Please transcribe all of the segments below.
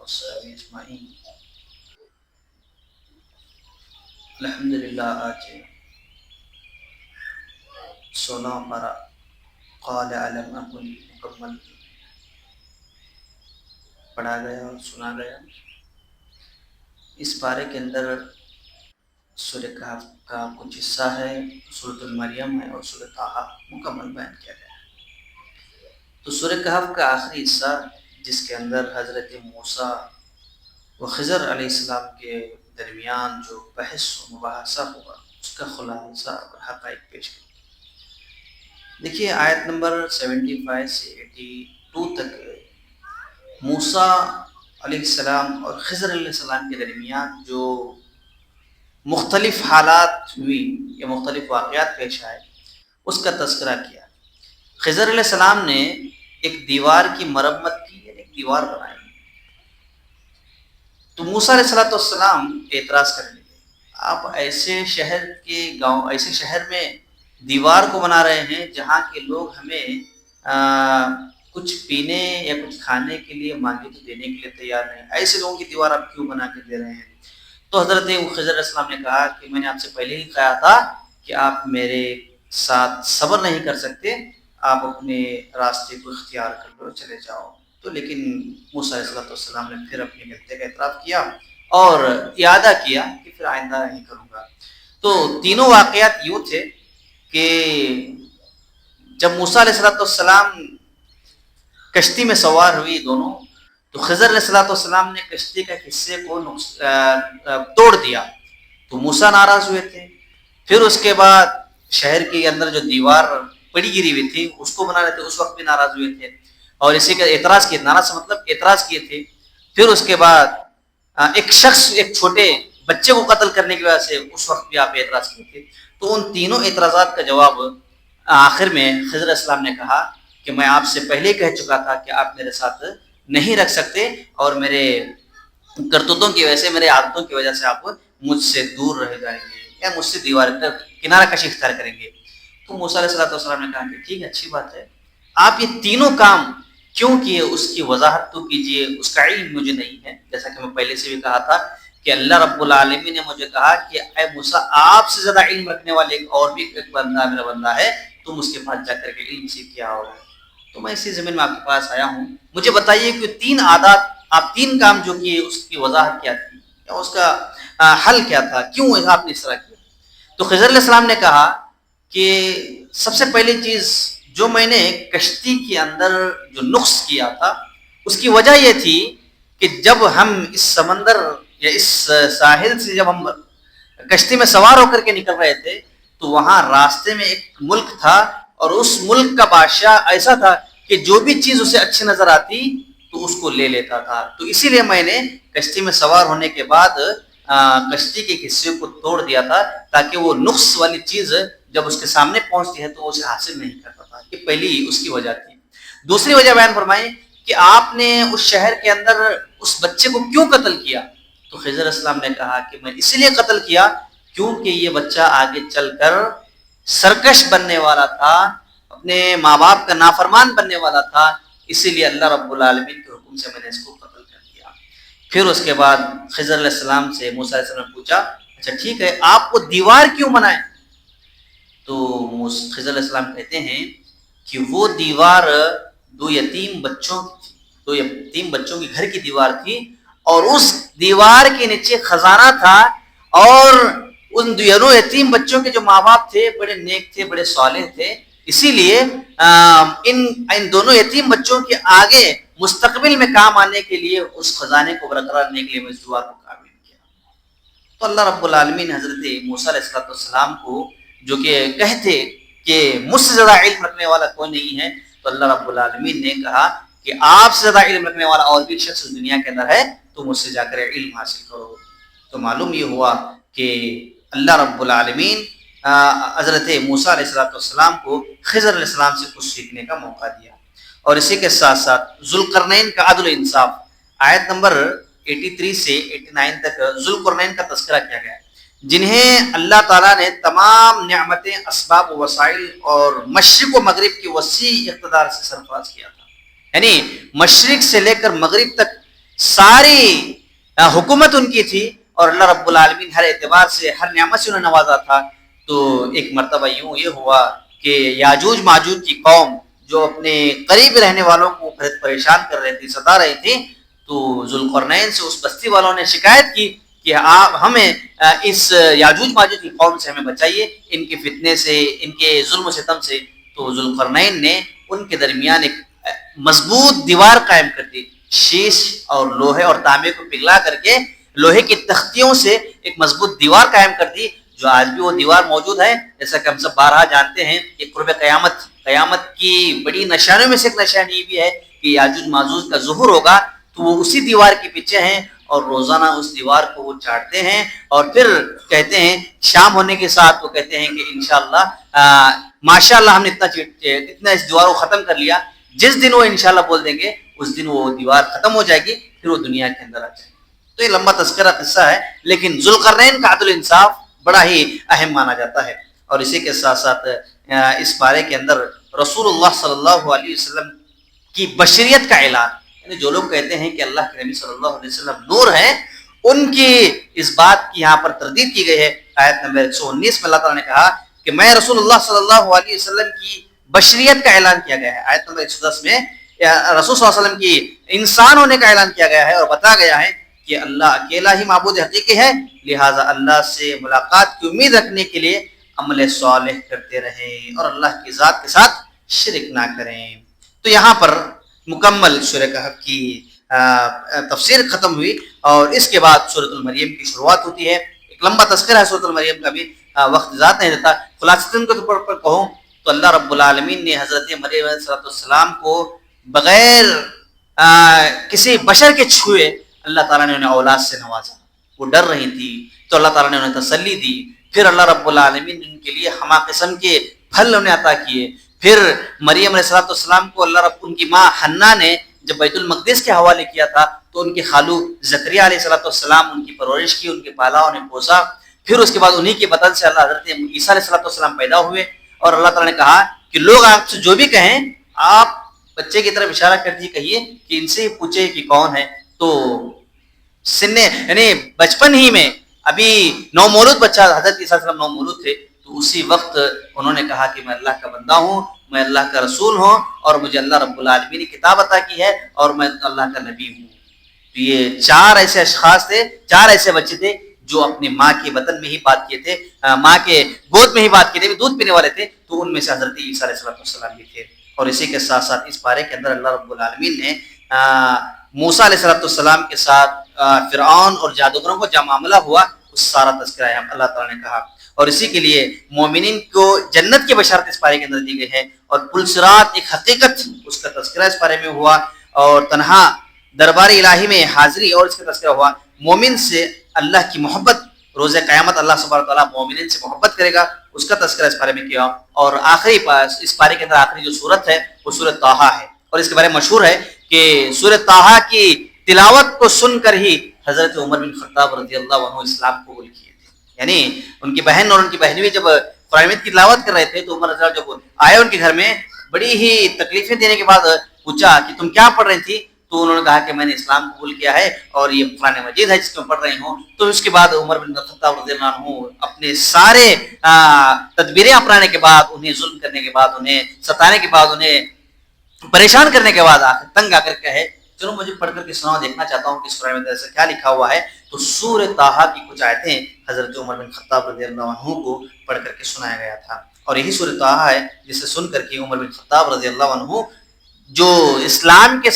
وصحبہ اجمعین۔ الحمدللہ آج 16 پارہ قال علم اکن مکمل پڑھا گیا اور سنا گیا۔ اس پارے کے اندر سورہ کہف کا کچھ حصہ ہے، سورۃ المریم ہے اور سورۃ طٰہٰ مکمل بیان کیا گیا ہے۔ تو سورہ کہف کا آخری حصہ جس کے اندر حضرت موسیٰ و خضر علیہ السلام کے درمیان جو بحث و مباحثہ ہوا، اس کا خلاصہ اور حقائق پیش کیا۔ دیکھیے آیت نمبر 75 سے 82 تک موسیٰ علیہ السلام اور خضر علیہ السلام کے درمیان جو مختلف حالات ہوئی یا مختلف واقعات پیش آئے اس کا تذکرہ کیا۔ خضر علیہ السلام نے ایک دیوار کی مرمت کی، یعنی ایک دیوار بنائی، تو موسیٰ علیہ السلام اعتراض کرنے لگے، آپ ایسے شہر کے گاؤں، ایسے شہر میں دیوار کو بنا رہے ہیں جہاں کے لوگ ہمیں کچھ پینے یا کچھ کھانے کے لیے مانگے تو دینے کے لیے تیار نہیں، ایسے لوگوں کی دیوار آپ کیوں بنا کے دے رہے ہیں؟ تو حضرت خضر علیہ السلام نے کہا کہ میں نے آپ سے پہلے ہی کہا تھا کہ آپ میرے ساتھ صبر نہیں کر سکتے، آپ اپنے راستے کو اختیار کر لو، چلے جاؤ۔ تو لیکن موسیٰ علیہ السلام نے پھر اپنی غلطی کا اعتراف کیا اور اعادہ کیا کہ پھر آئندہ نہیں کروں گا۔ تو تینوں واقعات یوں تھے کہ جب موسیٰ علیہ السلام کشتی میں سوار ہوئی دونوں، تو خضر علیہ السلام نے کشتی کا حصے کو توڑ دیا، تو موسیٰ ناراض ہوئے تھے۔ پھر اس کے بعد شہر کے اندر جو دیوار پڑی گری ہوئی تھی اس کو بنا رہے تھے، اس وقت بھی ناراض ہوئے تھے اور اسی کا اعتراض کیے، ناراض سے مطلب اعتراض کیے تھے۔ پھر اس کے بعد ایک شخص، ایک چھوٹے بچے کو قتل کرنے کی وجہ سے اس وقت بھی آپ اعتراض کیے تھے۔ تو ان تینوں اعتراضات کا جواب آخر میں خضر علیہ السلام نے کہا کہ میں آپ سے پہلے کہہ چکا تھا کہ آپ میرے ساتھ نہیں رکھ سکتے اور میرے کرتوتوں کی وجہ سے، میرے عادتوں کی وجہ سے آپ مجھ سے دور رہ جائیں گے یا مجھ سے دیوار کنارہ کشی اختیار کریں گے۔ تو موسیٰ علیہ السلام نے کہا کہ ٹھیک ہے، اچھی بات ہے، آپ یہ تینوں کام کیوں کیے اس کی وضاحت تو کیجئے، اس کا علم مجھے نہیں ہے۔ جیسا کہ میں پہلے سے بھی کہا تھا کہ اللہ رب العالمین نے مجھے کہا کہ اے موسیٰ، آپ سے زیادہ علم رکھنے والے اور بھی ایک بندہ میرا بندہ ہے، تم اس کے پاس جا کر کے علم سیکھ کے آؤ۔ تو میں اسی زمین میں آپ کے پاس آیا ہوں، مجھے بتائیے کہ تین عادات، آپ تین کام جو کیے اس کی وضاحت کیا تھی یا اس کا حل کیا تھا، کیوں آپ نے اس طرح کیا؟ تو خضر علیہ السلام نے کہا کہ سب سے پہلی چیز جو میں نے کشتی کے اندر جو نقص کیا تھا اس کی وجہ یہ تھی کہ جب ہم اس سمندر یا اس ساحل سے جب ہم کشتی میں سوار ہو کر کے نکل رہے تھے تو وہاں راستے میں ایک ملک تھا اور اس ملک کا بادشاہ ایسا تھا کہ جو بھی چیز اسے اچھی نظر آتی تو اس کو لے لیتا تھا۔ تو اسی لیے میں نے کشتی میں سوار ہونے کے بعد کشتی کے حصے کو توڑ دیا تھا تاکہ وہ نقص والی چیز جب اس کے سامنے پہنچتی ہے تو اسے حاصل نہیں کرتا تھا۔ یہ پہلی اس کی وجہ تھی۔ دوسری وجہ بیان فرمائیں کہ آپ نے اس شہر کے اندر اس بچے کو کیوں قتل کیا؟ تو خضر علیہ السلام نے کہا کہ میں اسی لیے قتل کیا کیونکہ یہ بچہ آگے چل کر سرکش بننے والا تھا، اپنے ماں باپ کا نافرمان بننے والا تھا، اسی لیے اللہ رب العالمین کے حکم سے میں نے اس کو قتل کر دیا۔ پھر اس کے بعد خضر علیہ السلام سے موسیٰ علیہ السلام نے پوچھا اچھا ٹھیک ہے، آپ وہ دیوار کیوں بنائیں؟ تو خضر علیہ السلام کہتے ہیں کہ وہ دیوار دو یتیم بچوں کی تھی، دو یتیم بچوں کے گھر کی دیوار تھی اور اس دیوار کے نیچے خزانہ تھا اور ان دونوں یتیم بچوں کے جو ماں باپ تھے بڑے نیک تھے، بڑے صالح تھے، اسی لیے ان دونوں یتیم بچوں کے آگے مستقبل میں کام آنے کے لیے اس خزانے کو برقرار رکھنے کے لیے میں اس دیوار کو قائم کیا۔ تو اللہ رب العالمین حضرت موسیٰ علیہ السلام کو جو کہ کہتے کہ مجھ سے زیادہ علم رکھنے والا کوئی نہیں ہے، تو اللہ رب العالمین نے کہا کہ آپ سے زیادہ علم رکھنے والا اور بھی شخص دنیا کے اندر ہے، تو مجھ سے جا کر علم حاصل کرو۔ تو معلوم یہ ہوا کہ اللہ رب العالمین حضرت موسیٰ علیہ السلام کو خضر علیہ السلام سے کچھ سیکھنے کا موقع دیا۔ اور اسی کے ساتھ ساتھ ذوالقرنین کا عدل و انصاف، آیت نمبر 83 سے 89 تک ذوالقرنین کا تذکرہ کیا گیا ہے، جنہیں اللہ تعالیٰ نے تمام نعمتیں، اسباب و وسائل اور مشرق و مغرب کی وسیع اقتدار سے سرفراز کیا تھا۔ یعنی مشرق سے لے کر مغرب تک ساری حکومت ان کی تھی اور اللہ رب العالمین ہر اعتبار سے ہر نعمت سے انہیں نوازا تھا. تو ایک مرتبہ یوں یہ ہوا کہ یاجوج ماجوج کی قوم جو اپنے قریب رہنے والوں کو پریشان کر رہی تھی، ستا رہی تھی، تو ذوالقرنین سے اس بستی والوں نے شکایت کی کہ آپ ہمیں اس یاجوج ماجوج کی قوم سے ہمیں بچائیے، ان کے فتنے سے، ان کے ظلم و ستم سے. تو ذوالقرنین نے ان کے درمیان ایک مضبوط دیوار قائم کر دی، شیش اور لوہے اور تانبے کو پگھلا کر کے لوہے کی تختیوں سے ایک مضبوط دیوار قائم کر دی، جو آج بھی وہ دیوار موجود ہے. جیسا کہ ہم سب بارہا جانتے ہیں کہ قرب قیامت کی بڑی نشانیوں میں سے ایک نشانی یہ بھی ہے کہ یاجوج ماجوج کا ظہور ہوگا، تو وہ اسی دیوار کے پیچھے ہیں اور روزانہ اس دیوار کو وہ چاٹتے ہیں اور پھر کہتے ہیں شام ہونے کے ساتھ وہ کہتے ہیں کہ انشاءاللہ ماشاءاللہ ہم نے اتنا اس دیوار کو ختم کر لیا. جس دن وہ انشاءاللہ بول دیں گے اس دن وہ دیوار ختم ہو جائے گی، پھر وہ دنیا کے اندر آ جائے گی. تو یہ لمبا تذکرہ قصہ ہے، لیکن ذوالقرنین کا عدل انصاف بڑا ہی اہم مانا جاتا ہے. اور اسی کے ساتھ ساتھ اس بارے کے اندر رسول اللہ صلی اللہ علیہ وسلم کی بشریت کا اعلان، یعنی جو لوگ کہتے ہیں کہ اللہ کے نبی صلی اللہ علیہ وسلم نور ہیں، ان کی اس بات کی یہاں پر تردید کی گئی ہے. آیت نمبر 119 میں اللہ تعالیٰ نے کہا کہ میں رسول اللہ صلی اللہ علیہ وسلم کی بشریت کا اعلان کیا گیا ہے. آیت نمبر 110 میں رسول صلی اللہ علیہ وسلم کی انسان ہونے کا اعلان کیا گیا ہے اور بتایا گیا ہے کہ اللہ اکیلا ہی معبود حقیقی ہے، لہٰذا اللہ سے ملاقات کی امید رکھنے کے لیے عمل صالح کرتے رہیں اور اللہ کی ذات کے ساتھ شرک نہ کریں. تو یہاں پر مکمل سورہ کہف کی تفسیر ختم ہوئی اور اس کے بعد سورۃ المریم کی شروعات ہوتی ہے. ایک لمبا تذکرہ ہے سورۃ المریم کا بھی، وقت ذات نہیں دیتا. خلاصتاً کے طور پر کہوں تو اللہ رب العالمین نے حضرت مریم علیہ السلام کو بغیر کسی بشر کے چھوئے اللہ تعالیٰ نے انہیں اولاد سے نوازا. وہ ڈر رہی تھی تو اللہ تعالیٰ نے انہیں تسلی دی. پھر اللہ رب العالمین نے ان کے لیے ہمہ قسم کے پھل انہیں عطا کیے. پھر مریم علیہ السلام کو اللہ رب ان کی ماں حنا نے جب بیت المقدس کے حوالے کیا تھا تو ان کے خالو زکریہ علیہ السلام ان کی پرورش کی، ان کے پالا، انہیں پوسا. پھر اس کے بعد انہی کے بدن سے اللہ حضرت عیسیٰ علیہ السلام پیدا ہوئے اور اللہ تعالیٰ نے کہا کہ لوگ آپ سے جو بھی کہیں آپ بچے کی طرف اشارہ کر دیے، کہیے کہ ان سے ہی پوچھے کہ کون ہے. تو سننے یعنی بچپن ہی میں ابھی نومولود بچہ حضرت عیسیٰ علیہ السلام نومولود تھے، تو اسی وقت انہوں نے کہا کہ میں اللہ کا بندہ ہوں، میں اللہ کا رسول ہوں اور مجھے اللہ رب العالمین نے کتاب عطا کی ہے اور میں اللہ کا نبی ہوں. تو یہ 4 ایسے اشخاص تھے، 4 ایسے بچے تھے جو اپنے ماں کے بطن میں ہی بات کیے تھے، ماں کے گود میں ہی بات کیے تھے، دودھ پینے والے تھے. تو ان میں سے حضرت عیسیٰ علیہ السلام بھی تھے. اور اسی کے ساتھ ساتھ اس بارے کے اندر اللہ رب العالمین نے موسیٰ علیہ السلام کے ساتھ فرعون اور جادوگروں کو جب معاملہ ہوا اس سارا تذکرہ ہے اللہ تعالیٰ نے کہا. اور اسی کے لیے مومنین کو جنت کی بشارت اس بارے کے اندر دی گئی ہے اور پل صراط ایک حقیقت اس کا تذکرہ اس بارے میں ہوا اور تنہا دربار الہی میں حاضری اور اس کا تذکرہ ہوا. مومن سے اللہ کی محبت، روز قیامت اللہ سبحانہ وتعالیٰ مومنین سے محبت کرے گا، اس کا تذکرہ اس بارے میں کیا. اور آخری اس بارے کے اندر آخری جو سورت ہے وہ سورۃ طٰہٰ ہے اور اس کے بارے میں مشہور ہے کہ سورۃ طٰہٰ کی تلاوت کو سن کر ہی حضرت عمر بن خطاب رضی اللہ عنہ اسلام قبول کیے تھے. یعنی ان کی بہن اور ان کی بہنویں جب قرآن مجید کی تلاوت کر رہے تھے تو عمر رضی اللہ جب آئے ان کے گھر میں بڑی ہی تکلیفیں دینے کے بعد پوچھا کہ تم کیا پڑھ رہی تھی؟ تو انہوں نے کہا کہ میں نے اسلام قبول کیا ہے اور یہ قرآن مجید ہے جس کو پڑھ رہی ہوں. تو اس کے بعد عمر بن خطاب رضی اللہ عنہ اپنے سارے تدبیریں اپنانے کے بعد، انہیں ظلم کرنے کے بعد، انہیں ستانے کے بعد، انہیں پریشان کرنے کے بعد آخر تنگ آ کر کہے چلو مجھے پڑھ کر کے سناؤ، دیکھنا چاہتا ہوں کہ اس قرآن میں سے کیا لکھا ہوا ہے. تو سورۃ طٰہٰ کی کچھ آیتیں حضرت عمر بن خطاب رضی اللہ عنہ کو پڑھ کر کے سنایا گیا تھا اور یہی سورۃ طٰہٰ ہے جسے سن کر کے عمر بن خطاب رضی اللہ عنہ جو اسلام کے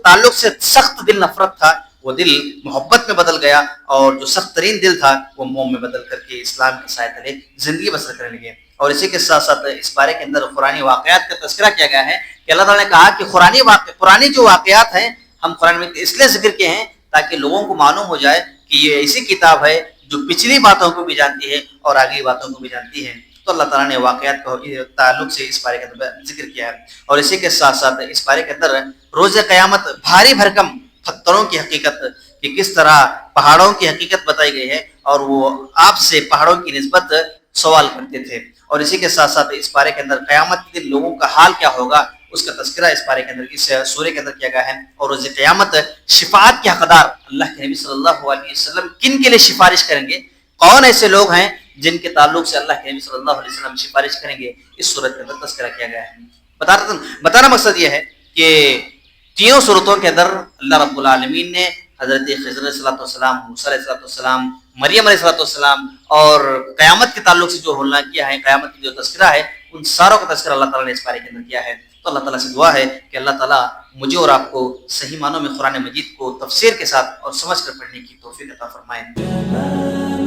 تعلق سے سخت دل نفرت تھا وہ دل محبت میں بدل گیا اور جو سخت ترین دل تھا وہ موم میں بدل کر کے اسلام کے سائے تلے زندگی بسر کرنے لگے. اور اسی کے ساتھ ساتھ اس بارے کے اندر قرآنی واقعات کا تذکرہ کیا گیا ہے کہ اللہ تعالیٰ نے کہا کہ قرآنی جو واقعات ہیں ہم قرآن میں اس لیے ذکر کیے ہیں تاکہ لوگوں کو معلوم ہو جائے کہ یہ ایسی کتاب ہے جو پچھلی باتوں کو بھی جانتی ہے اور اگلی باتوں کو بھی جانتی ہے. تو اللہ تعالیٰ نے واقعات کو تعلق سے اس بارے کے اندر ذکر کیا ہے. اور اسی کے ساتھ ساتھ اس بارے کے اندر روز قیامت بھاری بھرکم پتھروں کی حقیقت، کہ کس طرح پہاڑوں کی حقیقت بتائی گئی ہے اور وہ آپ سے پہاڑوں کی نسبت سوال کرتے تھے. اور اسی کے ساتھ ساتھ اس بارے کے اندر قیامت کے دن لوگوں کا حال کیا ہوگا اس کا تذکرہ اس پارے کے اندر اس سورے کے اندر کیا گیا ہے. اور روز قیامت شفاعت کے حقدار اللہ کے نبی صلی اللہ علیہ وسلم کن کے لیے سفارش کریں گے, کون ایسے لوگ ہیں جن کے تعلق سے اللہ کے نبی صلی اللہ علیہ وسلم سفارش کریں گے, اس صورت کے اندر تذکرہ کیا گیا ہے. بتانا مقصد یہ ہے کہ تینوں صورتوں کے اندر اللہ رب العالمین نے حضرت خضر علیہ السلام, موسیٰ علیہ السلام, مریم علیہ السلام اور قیامت کے تعلق سے جو ہونا کیا ہے, قیامت کی جو تذکرہ ہے, ان ساروں کا تذکرہ اللہ تعالیٰ نے اس بارے کے اندر کیا ہے. تو اللہ تعالیٰ سے دعا ہے کہ اللہ تعالیٰ مجھے اور آپ کو صحیح معنوں میں قرآن مجید کو تفسیر کے ساتھ اور سمجھ کر پڑھنے کی توفیق عطا فرمائے.